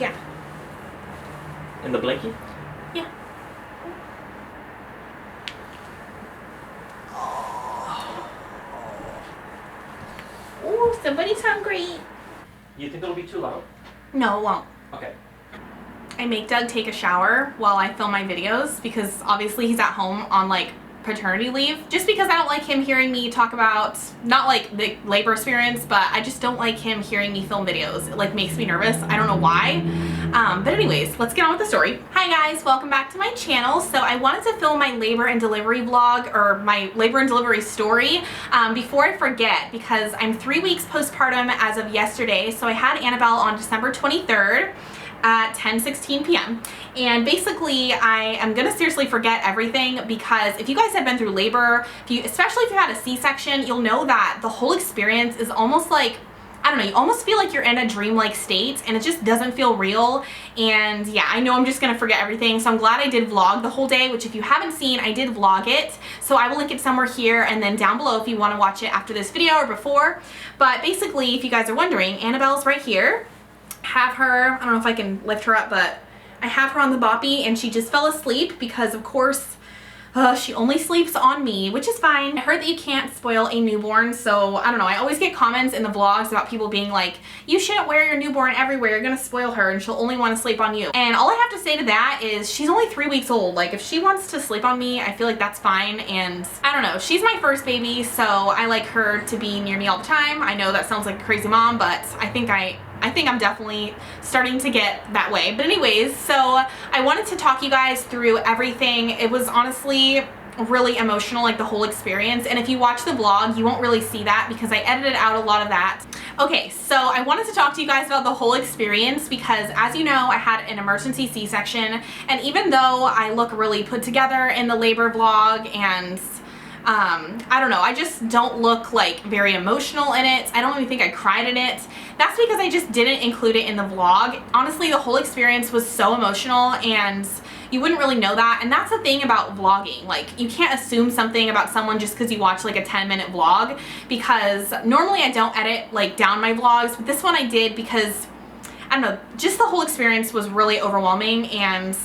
Yeah. In the blankie? Yeah. Oh, somebody's hungry. You think it'll be too loud? No, it won't. Okay. I make Doug take a shower while I film my videos because obviously he's at home on like paternity leave, just because I don't like him hearing me talk about, not like the labor experience, but I just don't like him hearing me film videos. It like makes me nervous. I don't know why. But anyways, let's get on with the story. Hi guys, welcome back to my channel. So I wanted to film my labor and delivery vlog, or my labor and delivery story, before I forget, because I'm 3 weeks postpartum as of yesterday. So I had Annabelle on December 23rd. At 10:16 p.m. and basically I am gonna seriously forget everything, because if you guys have been through labor, especially if you had a C-section, you'll know that the whole experience is almost like, I don't know, you almost feel like you're in a dreamlike state and it just doesn't feel real. And yeah, I know I'm just gonna forget everything, so I'm glad I did vlog the whole day, which if you haven't seen, I did vlog it, so I will link it somewhere here and then down below if you want to watch it after this video or before. But basically, if you guys are wondering, Annabelle's right here. Have her, I don't know if I can lift her up, but I have her on the boppy and she just fell asleep because of course she only sleeps on me, which is fine. I heard that you can't spoil a newborn, so I don't know, I always get comments in the vlogs about people being like, you shouldn't wear your newborn everywhere, you're gonna spoil her and she'll only want to sleep on you. And all I have to say to that is she's only 3 weeks old. Like, if she wants to sleep on me, I feel like that's fine. And I don't know, she's my first baby, so I like her to be near me all the time. I know that sounds like a crazy mom, but I think I'm definitely starting to get that way. But anyways, so I wanted to talk you guys through everything. It was honestly really emotional, like the whole experience. And if you watch the vlog, you won't really see that because I edited out a lot of that. Okay, so I wanted to talk to you guys about the whole experience because, as you know, I had an emergency C-section. And even though I look really put together in the labor vlog and I don't know, I just don't look like very emotional in it. I don't even think I cried in it. That's because I just didn't include it in the vlog. Honestly, the whole experience was so emotional and you wouldn't really know that. And that's the thing about vlogging. Like, you can't assume something about someone just because you watch like a 10-minute vlog, because normally I don't edit like down my vlogs, but this one I did because, I don't know, just the whole experience was really overwhelming and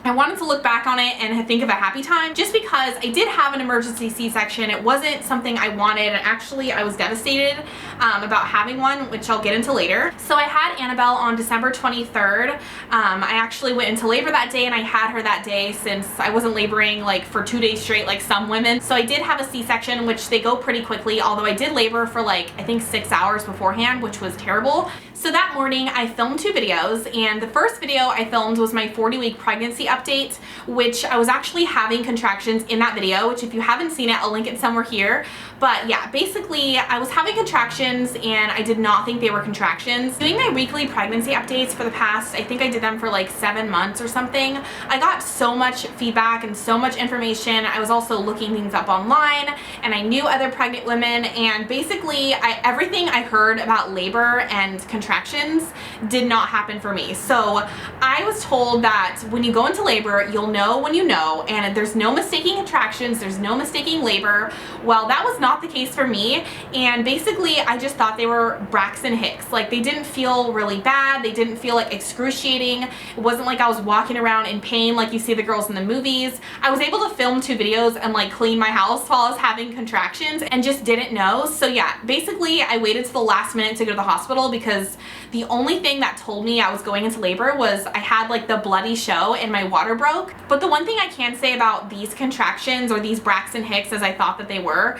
I wanted to look back on it and think of a happy time, just because I did have an emergency C-section. It wasn't something I wanted, and actually I was devastated about having one, which I'll get into later. So I had Annabelle on December 23rd. I actually went into labor that day and I had her that day since I wasn't laboring like for 2 days straight like some women. So I did have a C-section, which they go pretty quickly, although I did labor for like I think 6 hours beforehand, which was terrible. So that morning I filmed 2 videos, and the first video I filmed was my 40-week pregnancy update, which I was actually having contractions in that video, which if you haven't seen it, I'll link it somewhere here. But yeah, basically I was having contractions and I did not think they were contractions. Doing my weekly pregnancy updates for the past, I think I did them for like 7 months or something, I got so much feedback and so much information. I was also looking things up online and I knew other pregnant women, and basically everything I heard about labor and contractions did not happen for me. So I was told that when you go into labor, you'll know when you know, and there's no mistaking contractions, there's no mistaking labor. Well, that was not the case for me, and basically I just thought they were Braxton Hicks. Like, they didn't feel really bad, they didn't feel like excruciating. It wasn't like I was walking around in pain like you see the girls in the movies. I was able to film 2 videos and like clean my house while I was having contractions and just didn't know. So yeah, basically I waited to the last minute to go to the hospital because the only thing that told me I was going into labor was I had like the bloody show and my water broke. But the one thing I can say about these contractions, or these Braxton Hicks as I thought that they were,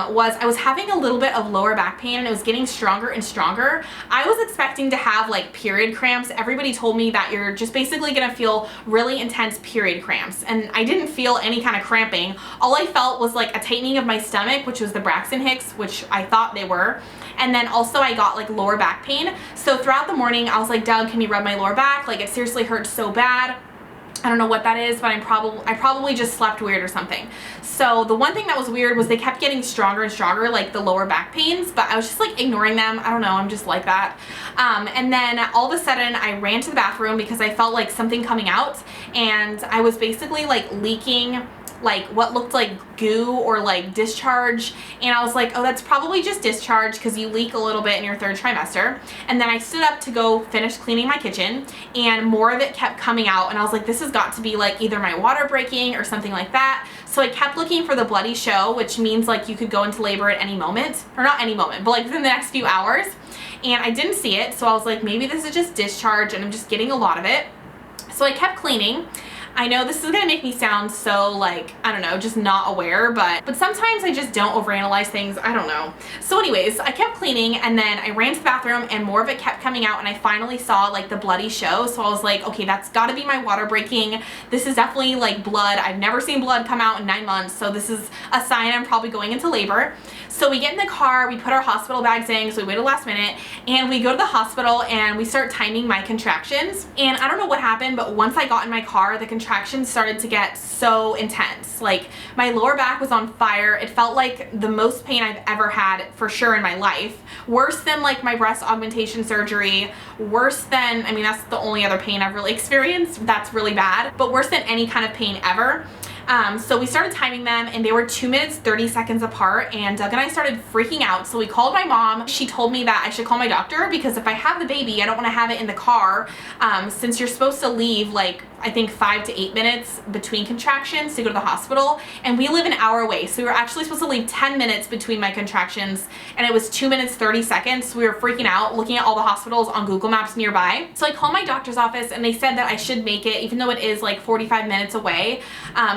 was I was having a little bit of lower back pain and it was getting stronger and stronger. I was expecting to have like period cramps. Everybody told me that you're just basically gonna feel really intense period cramps, and I didn't feel any kind of cramping. All I felt was like a tightening of my stomach, which was the Braxton Hicks, which I thought they were. And then also I got like lower back pain. So throughout the morning I was like, Doug, can you rub my lower back? Like, it seriously hurts so bad. I don't know what that is, but I probably just slept weird or something. So the one thing that was weird was they kept getting stronger and stronger, like the lower back pains, but I was just like ignoring them. I don't know, I'm just like that. And then all of a sudden I ran to the bathroom because I felt like something coming out, and I was basically like leaking like what looked like goo or like discharge, and I was like, oh, that's probably just discharge because you leak a little bit in your third trimester. And then I stood up to go finish cleaning my kitchen, and more of it kept coming out, and I was like, this has got to be like either my water breaking or something like that. So I kept looking for the bloody show, which means like you could go into labor at any moment, or not any moment, but like within the next few hours. And I didn't see it, so I was like, maybe this is just discharge and I'm just getting a lot of it. So I kept cleaning. I know this is gonna make me sound so like, I don't know, just not aware, but sometimes I just don't overanalyze things, I don't know. So anyways, I kept cleaning, and then I ran to the bathroom and more of it kept coming out, and I finally saw like the bloody show. So I was like, okay, that's gotta be my water breaking. This is definitely like blood. I've never seen blood come out in 9 months, so this is a sign I'm probably going into labor. So we get in the car, we put our hospital bags in, so we waited last minute, and we go to the hospital and we start timing my contractions. And I don't know what happened, but once I got in my car, the contractions started to get so intense. Like my lower back was on fire. It felt like the most pain I've ever had for sure in my life. Worse than like my breast augmentation surgery, worse than, I mean, that's the only other pain I've really experienced. That's really bad, but worse than any kind of pain ever. So we started timing them, and they were 2 minutes 30 seconds apart, and Doug and I started freaking out. So we called my mom. She told me that I should call my doctor because if I have the baby, I don't want to have it in the car, since you're supposed to leave like I think 5 to 8 minutes between contractions to go to the hospital, and we live an hour away, so we were actually supposed to leave 10 minutes between my contractions, and it was 2 minutes 30 seconds. So we were freaking out looking at all the hospitals on Google Maps nearby. So I called my doctor's office, and they said that I should make it even though it is like 45 minutes away,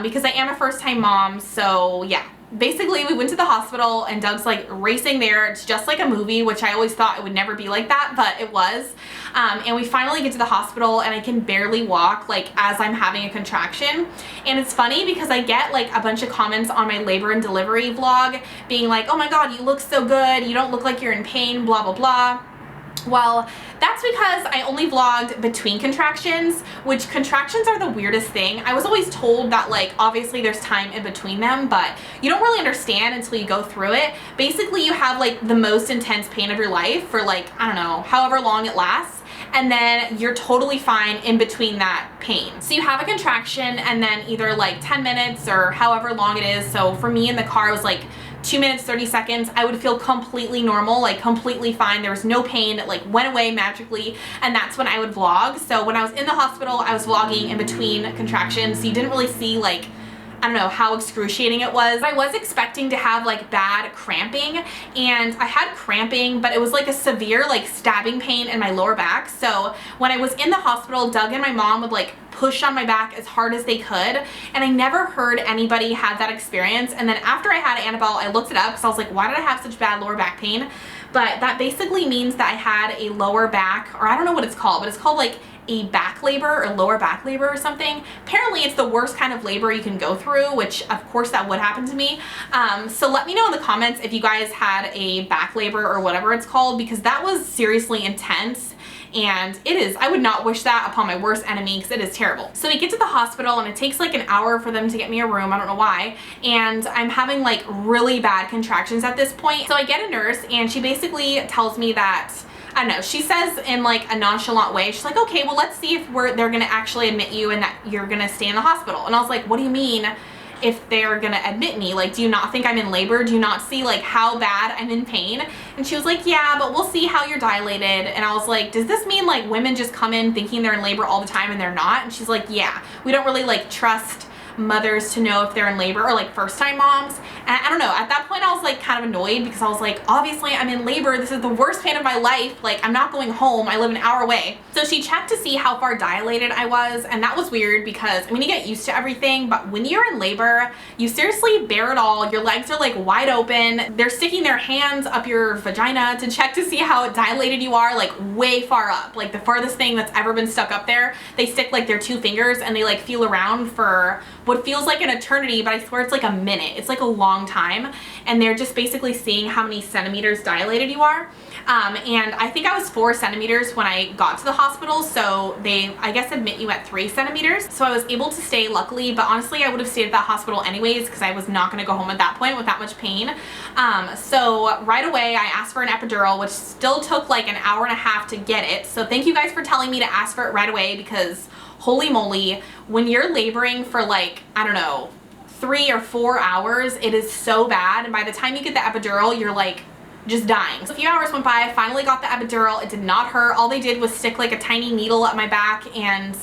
because I am a first-time mom. So yeah, basically we went to the hospital and Doug's like racing there. It's just like a movie, which I always thought it would never be like that, but it was. And we finally get to the hospital, and I can barely walk like as I'm having a contraction. And it's funny because I get like a bunch of comments on my labor and delivery vlog being like, oh my god, you look so good, you don't look like you're in pain, blah blah blah. Well, that's because I only vlogged between contractions, which contractions are the weirdest thing. I was always told that like obviously there's time in between them, but you don't really understand until you go through it. Basically, you have like the most intense pain of your life for like, I don't know, however long it lasts, and then you're totally fine in between that pain. So you have a contraction and then either like 10 minutes or however long it is. So for me in the car, it was like 2 minutes 30 seconds. I would feel completely normal, like completely fine. There was no pain. It like went away magically, and that's when I would vlog. So when I was in the hospital, I was vlogging in between contractions, so you didn't really see like, I don't know how excruciating it was. I was expecting to have like bad cramping, and I had cramping, but it was like a severe like stabbing pain in my lower back. So when I was in the hospital, Doug and my mom would like push on my back as hard as they could, and I never heard anybody have that experience. And then after I had Annabelle, I looked it up because I was like, why did I have such bad lower back pain? But that basically means that I had a lower back, or I don't know what it's called, but it's called like a back labor or lower back labor or something. Apparently it's the worst kind of labor you can go through, which of course that would happen to me. So let me know in the comments if you guys had a back labor or whatever it's called, because that was seriously intense. And it is, I would not wish that upon my worst enemy because it is terrible. So we get to the hospital, and it takes like an hour for them to get me a room. I don't know why. And I'm having like really bad contractions at this point. So I get a nurse, and she basically tells me that, I don't know, she says in like a nonchalant way, she's like, okay, well, let's see if they're gonna actually admit you and that you're gonna stay in the hospital. And I was like, what do you mean if they're gonna admit me? Like, do you not think I'm in labor? Do you not see like how bad I'm in pain? And she was like, yeah, but we'll see how you're dilated. And I was like, does this mean like women just come in thinking they're in labor all the time and they're not? And she's like, yeah, we don't really like trust mothers to know if they're in labor, or like first time moms. And I don't know, at that point I was like kind of annoyed because I was like, obviously I'm in labor, this is the worst pain of my life, like I'm not going home, I live an hour away. So she checked to see how far dilated I was, and that was weird because I mean, you get used to everything, but when you're in labor, you seriously bear it all. Your legs are like wide open, they're sticking their hands up your vagina to check to see how dilated you are, like way far up, like the farthest thing that's ever been stuck up there. They stick like their 2 fingers and they like feel around for what feels like an eternity, but I swear it's like a minute. It's like a long time, and they're just basically seeing how many centimeters dilated you are. And I think I was 4 centimeters when I got to the hospital, so they, I guess, admit you at 3 centimeters. So I was able to stay, luckily, but honestly I would have stayed at that hospital anyways because I was not going to go home at that point with that much pain. So right away I asked for an epidural, which still took like an hour and a half to get it. So thank you guys for telling me to ask for it right away, because holy moly, when you're laboring for like, I don't know, 3 or 4 hours. It is so bad, and by the time you get the epidural, you're like just dying. So a few hours went by, I finally got the epidural. It did not hurt. All they did was stick like a tiny needle up my back, and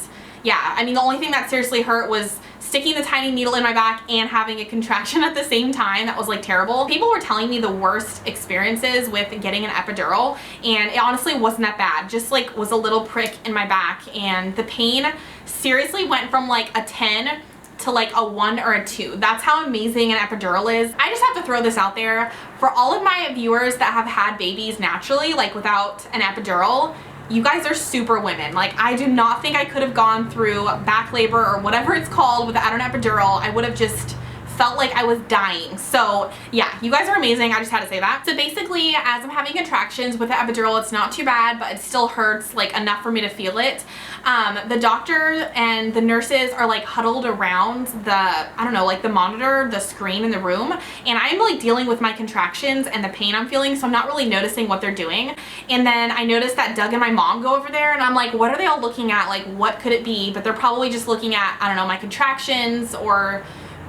yeah, I mean, the only thing that seriously hurt was sticking the tiny needle in my back and having a contraction at the same time. That was like terrible. People were telling me the worst experiences with getting an epidural, and it honestly wasn't that bad. Just like was a little prick in my back, and the pain seriously went from like a 10 to like a 1 or a 2. That's how amazing an epidural is. I just have to throw this out there for all of my viewers that have had babies naturally, like without an epidural. You guys are super women. Like, I do not think I could have gone through back labor or whatever it's called without an epidural. I would have just felt like I was dying. So yeah, you guys are amazing. I just had to say that. So basically, as I'm having contractions with the epidural, it's not too bad, but it still hurts like enough for me to feel it. The doctor and the nurses are like huddled around the, I don't know, like the monitor, the screen in the room, and I'm like dealing with my contractions and the pain I'm feeling, so I'm not really noticing what they're doing. And then I noticed that Doug and my mom go over there, and I'm like, what are they all looking at? Like, what could it be? But they're probably just looking at, I don't know, my contractions or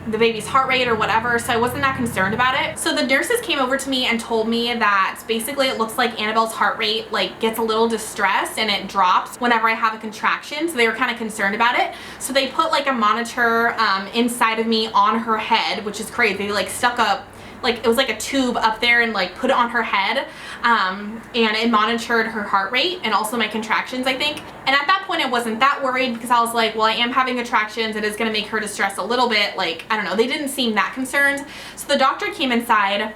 the baby's heart rate or whatever, so I wasn't that concerned about it. So the nurses came over to me and told me that basically it looks like Annabelle's heart rate like gets a little distressed and it drops whenever I have a contraction, so they were kind of concerned about it. So they put like a monitor inside of me on her head, which is crazy. They like stuck up, like it was like a tube up there and like put it on her head, and it monitored her heart rate and also my contractions, I think. And at that point I wasn't that worried because I was like, well, I am having contractions, it is going to make her distress a little bit. Like, I don't know, they didn't seem that concerned. So the doctor came inside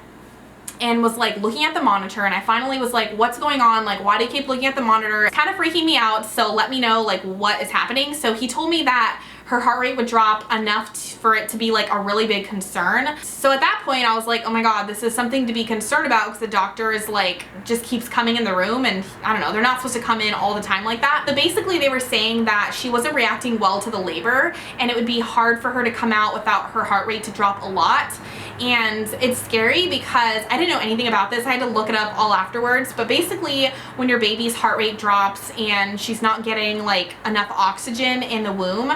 and was like looking at the monitor, and I finally was like, what's going on? Like, why do you keep looking at the monitor? It's kind of freaking me out, so let me know like what is happening. So he told me that her heart rate would drop enough for it to be like a really big concern. So at that point I was like, oh my god, this is something to be concerned about, because the doctor is like just keeps coming in the room, and I don't know, they're not supposed to come in all the time like that. So basically they were saying that she wasn't reacting well to the labor, and it would be hard for her to come out without her heart rate to drop a lot. And it's scary because I didn't know anything about this. I had to look it up all afterwards. But basically when your baby's heart rate drops and she's not getting like enough oxygen in the womb,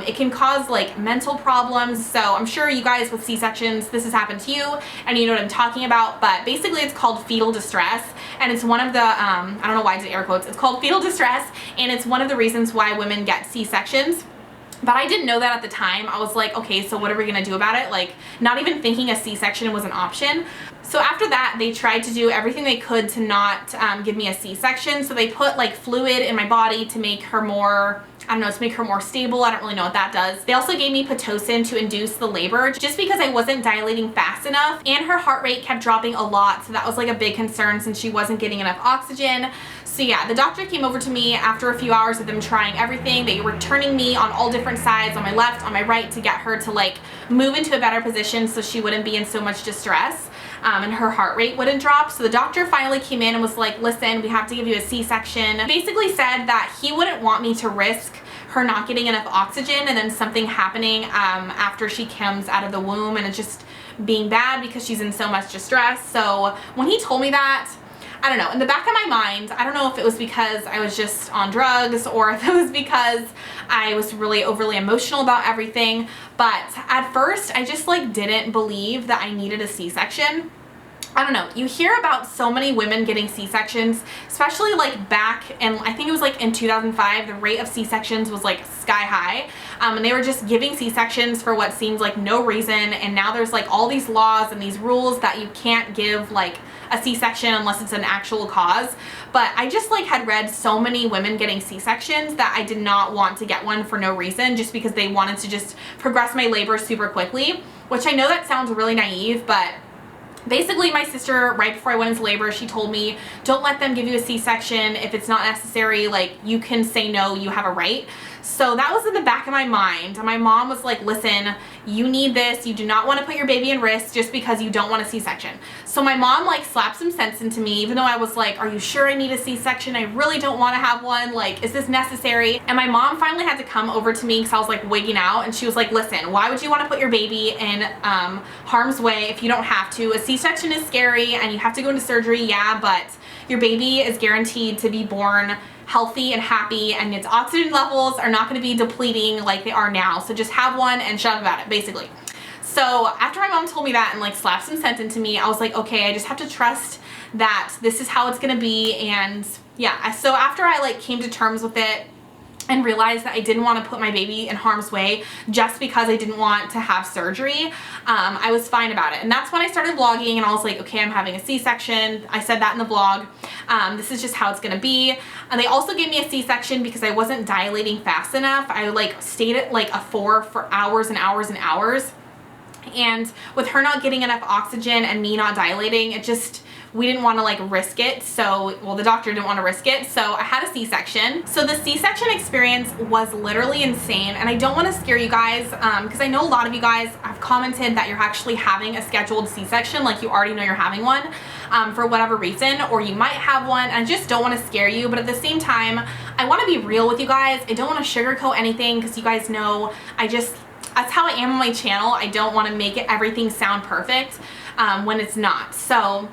it can cause like mental problems. So I'm sure you guys with C-sections, this has happened to you and you know what I'm talking about. But basically it's called fetal distress, and it's one of the, I don't know why I did air quotes, it's called fetal distress, and it's one of the reasons why women get C-sections. But I didn't know that at the time. I was like, okay, so what are we gonna do about it? Like, not even thinking a C-section was an option. So after that, they tried to do everything they could to not give me a C-section. So they put like fluid in my body to make her more, I don't know, to make her more stable. I don't really know what that does. They also gave me Pitocin to induce the labor just because I wasn't dilating fast enough, and her heart rate kept dropping a lot. So that was like a big concern since she wasn't getting enough oxygen. So yeah, the doctor came over to me after a few hours of them trying everything. They were turning me on all different sides, on my left, on my right, to get her to like move into a better position so she wouldn't be in so much distress. And her heart rate wouldn't drop. So the doctor finally came in and was like, listen, we have to give you a C-section. Basically said that he wouldn't want me to risk her not getting enough oxygen and then something happening after she comes out of the womb and it's just being bad because she's in so much distress. So when he told me that, I don't know, in the back of my mind, I don't know if it was because I was just on drugs or if it was because I was really overly emotional about everything, but at first I just like didn't believe that I needed a C-section. I don't know, you hear about so many women getting C-sections, especially like back in, I think it was like in 2005, the rate of C-sections was like sky high, and they were just giving C-sections for what seems like no reason, and now there's like all these laws and these rules that you can't give like a C-section unless it's an actual cause. But I just like had read so many women getting C-sections that I did not want to get one for no reason, just because they wanted to just progress my labor super quickly, which I know that sounds really naive, but basically my sister, right before I went into labor, she told me, don't let them give you a C-section if it's not necessary. Like, you can say no, you have a right. So that was in the back of my mind. My mom was like, listen, you need this. You do not want to put your baby in risk just because you don't want a C-section. So my mom like slapped some sense into me, even though I was like, are you sure I need a C-section? I really don't want to have one. Like, is this necessary? And my mom finally had to come over to me because I was like wigging out, and she was like, listen, why would you want to put your baby in harm's way if you don't have to? A C-section is scary and you have to go into surgery, yeah, but your baby is guaranteed to be born healthy and happy, and its oxygen levels are not going to be depleting like they are now. So just have one and shut up about it, basically. So after my mom told me that and like slapped some sense into me, I was like, okay, I just have to trust that this is how it's gonna be. And yeah, so after I like came to terms with it and realized that I didn't want to put my baby in harm's way just because I didn't want to have surgery, I was fine about it. And that's when I started vlogging and I was like, okay, I'm having a C-section. I said that in the vlog. This is just how it's gonna be. And they also gave me a C-section because I wasn't dilating fast enough. I like stayed at like a 4 for hours and hours and hours. And with her not getting enough oxygen and me not dilating, it just, we didn't want to like risk it. So, well, the doctor didn't want to risk it. So I had a C-section. So the C-section experience was literally insane. And I don't want to scare you guys because I know a lot of you guys have commented that you're actually having a scheduled C-section, like you already know you're having one for whatever reason, or you might have one. And I just don't want to scare you. But at the same time, I want to be real with you guys. I don't want to sugarcoat anything because you guys know that's how I am on my channel. I don't want to make everything sound perfect when it's not. So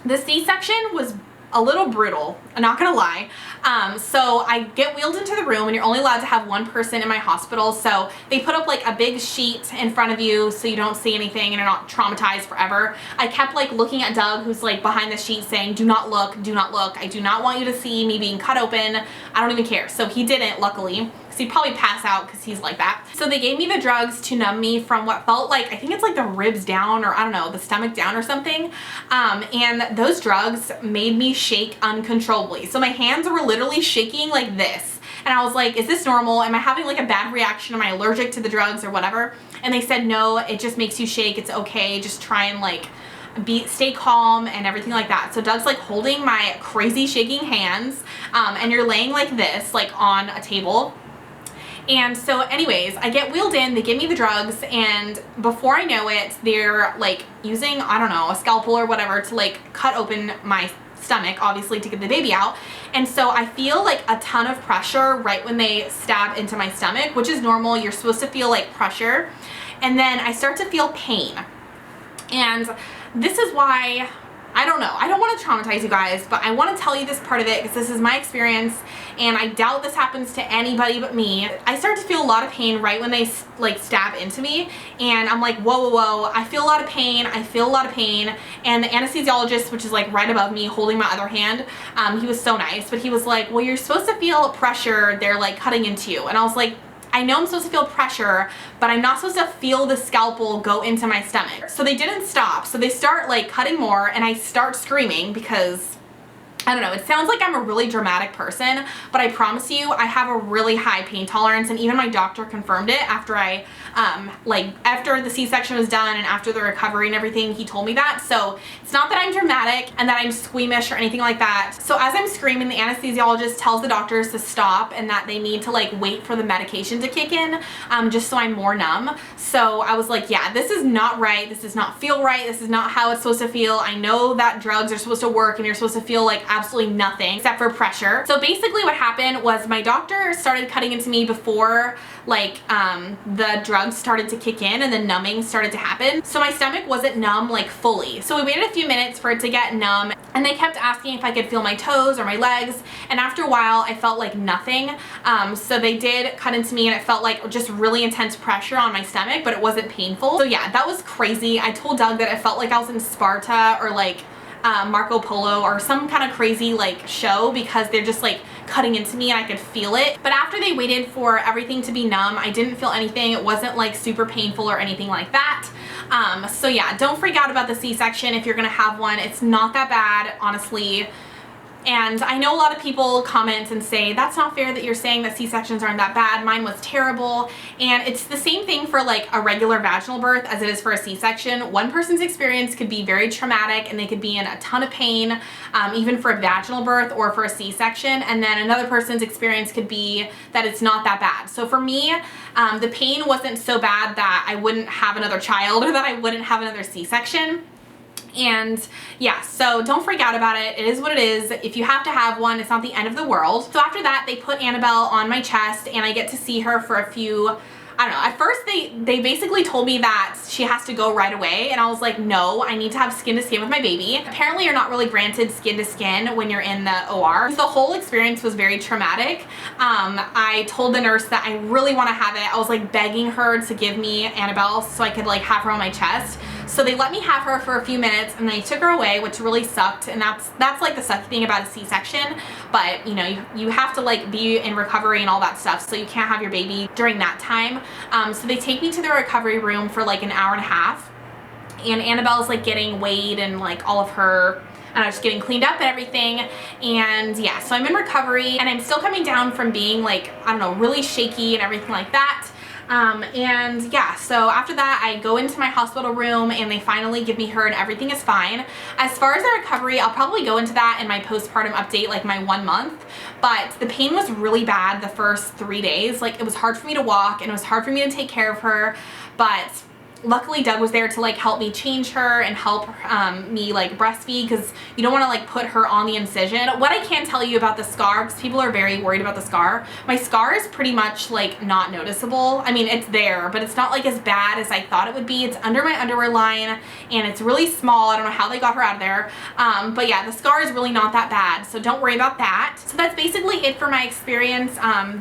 the C-section was a little brutal, I'm not gonna lie. So I get wheeled into the room and you're only allowed to have one person in my hospital. So they put up like a big sheet in front of you so you don't see anything and you're not traumatized forever. I kept like looking at Doug, who's like behind the sheet, saying, do not look, do not look. I do not want you to see me being cut open. I don't even care. So he didn't, luckily. So he'd probably pass out because he's like that. So they gave me the drugs to numb me from what felt like, I think it's like the ribs down, or I don't know, the stomach down or something. And those drugs made me shake uncontrollably. So my hands were literally shaking like this. And I was like, is this normal? Am I having like a bad reaction? Am I allergic to the drugs or whatever? And they said, no, it just makes you shake. It's okay. Just try and like stay calm and everything like that. So Doug's like holding my crazy shaking hands and you're laying like this, like on a table. And so anyways, I get wheeled in, they give me the drugs, and before I know it, they're like using, I don't know, a scalpel or whatever to like cut open my stomach, obviously to get the baby out. And so I feel like a ton of pressure right when they stab into my stomach, which is normal. You're supposed to feel like pressure. And then I start to feel pain. And this is why, I don't know, I don't want to traumatize you guys, but I want to tell you this part of it because this is my experience and I doubt this happens to anybody but me. I start to feel a lot of pain right when they like stab into me, and I'm like, whoa, whoa, whoa, I feel a lot of pain, I feel a lot of pain. And the anesthesiologist, which is like right above me holding my other hand, he was so nice, but he was like, well, you're supposed to feel pressure, they're like cutting into you. And I was like, I know I'm supposed to feel pressure, but I'm not supposed to feel the scalpel go into my stomach. So they didn't stop. So they start like cutting more and I start screaming because, I don't know, it sounds like I'm a really dramatic person, but I promise you I have a really high pain tolerance, and even my doctor confirmed it after I, after the C-section was done and after the recovery and everything, he told me that. So it's not that I'm dramatic and that I'm squeamish or anything like that. So as I'm screaming, the anesthesiologist tells the doctors to stop and that they need to like wait for the medication to kick in, just so I'm more numb. So I was like, yeah, this is not right. This does not feel right. This is not how it's supposed to feel. I know that drugs are supposed to work and you're supposed to feel like absolutely nothing except for pressure. So basically what happened was my doctor started cutting into me before like the drugs started to kick in and the numbing started to happen. So my stomach wasn't numb like fully. So we waited a few minutes for it to get numb, and they kept asking if I could feel my toes or my legs, and after a while I felt like nothing. So they did cut into me and it felt like just really intense pressure on my stomach, but it wasn't painful. So yeah, that was crazy. I told Doug that it felt like I was in Sparta or like Marco Polo or some kind of crazy like show, because they're just like cutting into me and I could feel it. But after they waited for everything to be numb, I didn't feel anything. It wasn't like super painful or anything like that. So yeah, don't freak out about the C-section if you're gonna have one. It's not that bad, honestly. And I know a lot of people comment and say, that's not fair that you're saying that C-sections aren't that bad. Mine was terrible. And it's the same thing for like a regular vaginal birth as it is for a C-section. One person's experience could be very traumatic and they could be in a ton of pain, even for a vaginal birth or for a C-section. And then another person's experience could be that it's not that bad. So for me, the pain wasn't so bad that I wouldn't have another child or that I wouldn't have another C-section. And yeah, so don't freak out about it. It is what it is. If you have to have one, it's not the end of the world. So after that, they put Annabelle on my chest and I get to see her for a few, I don't know, at first they basically told me that she has to go right away, and I was like, no, I need to have skin to skin with my baby. Apparently you're not really granted skin to skin when you're in the OR. The whole experience was very traumatic. I told the nurse that I really want to have it. I was like begging her to give me Annabelle so I could like have her on my chest. So they let me have her for a few minutes and they took her away, which really sucked. And that's like the sucky thing about a C-section. But you know, you have to like be in recovery and all that stuff, so you can't have your baby during that time. So they take me to the recovery room for like an hour and a half, and Annabelle's like getting weighed and like all of her, I don't know, just getting cleaned up and everything. And yeah, so I'm in recovery and I'm still coming down from being like, I don't know, really shaky and everything like that. And yeah, so after that I go into my hospital room and they finally give me her and everything is fine. As far as the recovery, I'll probably go into that in my postpartum update, like my 1 month, but the pain was really bad the first 3 days. Like it was hard for me to walk and it was hard for me to take care of her, but luckily Doug was there to like help me change her and help me like breastfeed, because you don't want to like put her on the incision. What I can tell you about the scar, because people are very worried about the scar, my scar is pretty much like not noticeable. I mean, it's there, but it's not like as bad as I thought it would be. It's under my underwear line and it's really small. I don't know how they got her out of there. But yeah, the scar is really not that bad, so don't worry about that. So that's basically it for my experience.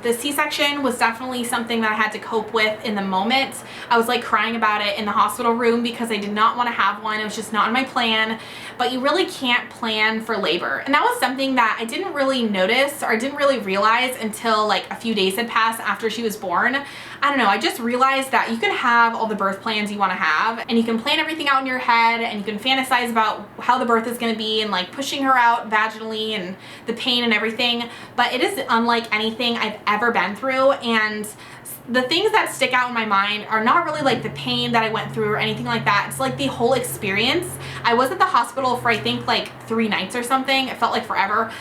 The C-section was definitely something that I had to cope with in the moment. I was like crying about it in the hospital room because I did not want to have one. It was just not in my plan, but you really can't plan for labor. And that was something that I didn't really notice, or I didn't really realize until like a few days had passed after she was born. I don't know, I just realized that you can have all the birth plans you want to have and you can plan everything out in your head and you can fantasize about how the birth is going to be and like pushing her out vaginally and the pain and everything, but it is unlike anything I've ever been through. And the things that stick out in my mind are not really like the pain that I went through or anything like that. It's like the whole experience. I was at the hospital for I think like 3 nights or something. It felt like forever.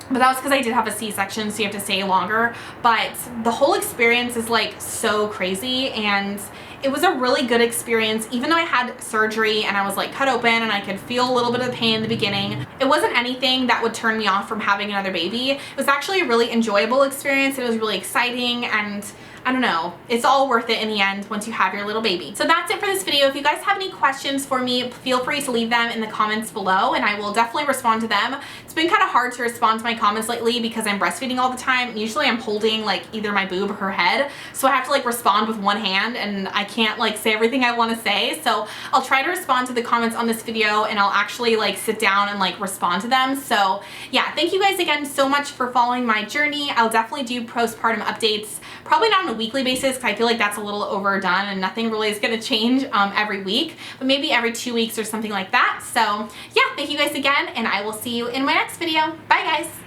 But that was because I did have a C-section, so you have to stay longer. But the whole experience is like so crazy, and it was a really good experience. Even though I had surgery and I was like cut open and I could feel a little bit of the pain in the beginning, it wasn't anything that would turn me off from having another baby. It was actually a really enjoyable experience. It was really exciting, and I don't know, it's all worth it in the end once you have your little baby. So that's it for this video. If you guys have any questions for me, feel free to leave them in the comments below and I will definitely respond to them. It's been kind of hard to respond to my comments lately because I'm breastfeeding all the time. Usually I'm holding like either my boob or her head, so I have to like respond with one hand and I can't like say everything I want to say. So I'll try to respond to the comments on this video and I'll actually like sit down and like respond to them. So yeah, thank you guys again so much for following my journey. I'll definitely do postpartum updates, probably not on a weekly basis because I feel like that's a little overdone and nothing really is going to change every week, but maybe every 2 weeks or something like that. So yeah, thank you guys again and I will see you in my next video. Bye guys.